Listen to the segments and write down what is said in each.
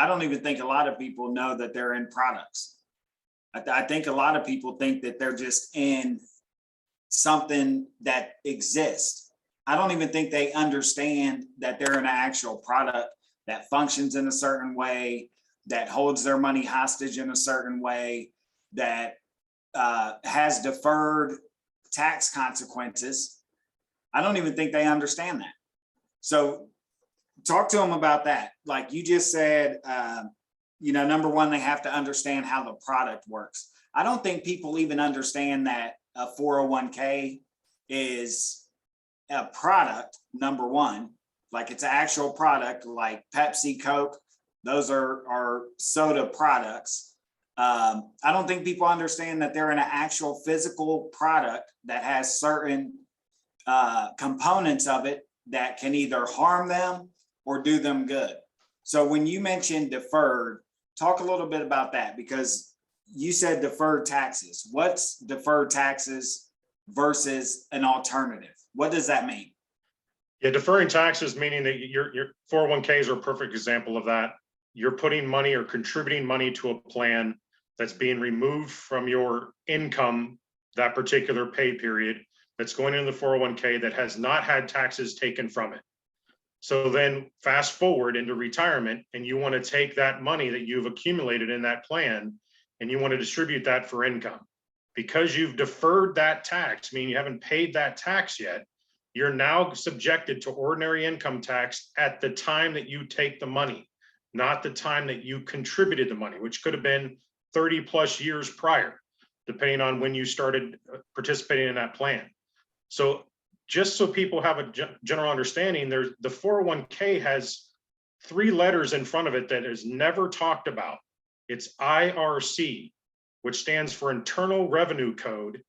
I don't even think a lot of people know that they're in products. I think a lot of people think that they're just in something that exists. I don't even think they understand that they're in an actual product that functions in a certain way, that holds their money hostage in a certain way, that has deferred tax consequences. I don't even think they understand that. So talk to them about that. Like you just said, number one, they have to understand how the product works. I don't think people even understand that a 401k is a product, number one, like it's an actual product like Pepsi, Coke. Those are soda products. I don't think people understand that they're in an actual physical product that has certain components of it that can either harm them or do them good. So when you mentioned deferred, talk a little bit about that, because you said deferred taxes. What's deferred taxes versus an alternative? What does that mean? Yeah, deferring taxes, meaning that your 401ks are a perfect example of that. You're putting money or contributing money to a plan that's being removed from your income that particular pay period, that's going into the 401k that has not had taxes taken from it. So then fast forward into retirement, and you want to take that money that you've accumulated in that plan and you want to distribute that for income. Because you've deferred that tax, meaning you haven't paid that tax yet, you're now subjected to ordinary income tax at the time that you take the money, not the time that you contributed the money, which could have been 30 plus years prior, depending on when you started participating in that plan. So just so people have a general understanding, there's the 401k has 3 letters in front of it that is never talked about. It's IRC, which stands for Internal Revenue Code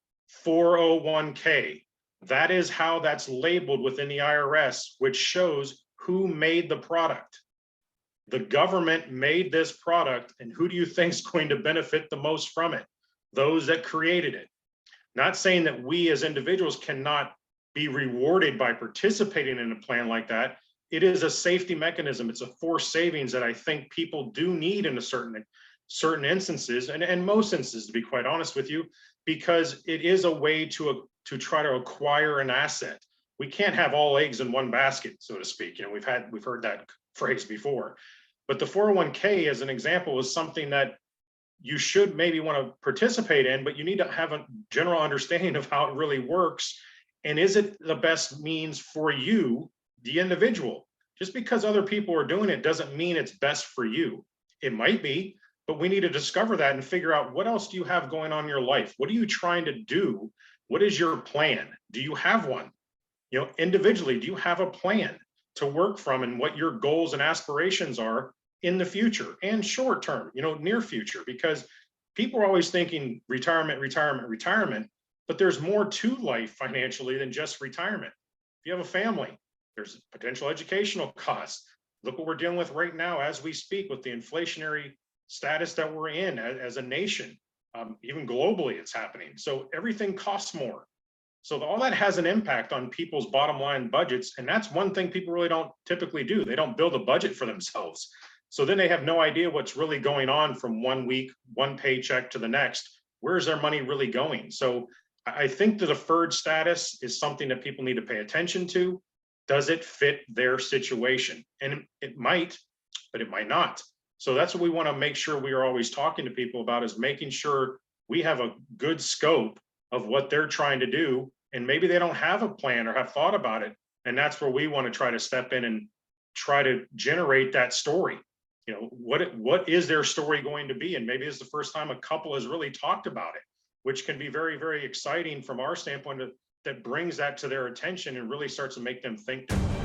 401k. That is how that's labeled within the IRS, which shows who made the product. The government made this product, and who do you think is going to benefit the most from it? Those that created it. Not saying that we as individuals cannot be rewarded by participating in a plan like that. It is a safety mechanism. It's a forced savings that I think people do need in a certain instances, and most instances, to be quite honest with you, because it is a way to try to acquire an asset. We can't have all eggs in one basket, so to speak. We've heard that phrase before. But the 401k, as an example, is something that you should maybe want to participate in, but you need to have a general understanding of how it really works. And is it the best means for you, the individual? Just because other people are doing it doesn't mean it's best for you. It might be, but we need to discover that and figure out, what else do you have going on in your life? What are you trying to do? What is your plan? Do you have one? Individually, do you have a plan to work from, and what your goals and aspirations are in the future and short term, near future? Because people are always thinking retirement, retirement, retirement, but there's more to life financially than just retirement. If you have a family, there's potential educational costs. Look what we're dealing with right now as we speak with the inflationary status that we're in as a nation. Even globally, it's happening. So everything costs more. So all that has an impact on people's bottom line budgets. And that's one thing people really don't typically do. They don't build a budget for themselves. So then they have no idea what's really going on from one week, one paycheck to the next. Where's their money really going? So I think the deferred status is something that people need to pay attention to. Does it fit their situation? And it might, but it might not. So that's what we want to make sure we are always talking to people about, is making sure we have a good scope of what they're trying to do. And maybe they don't have a plan or have thought about it. And that's where we want to try to step in and try to generate that story. What is their story going to be? And maybe it's the first time a couple has really talked about it, which can be very, very exciting from our standpoint, that brings that to their attention and really starts to make them think differently.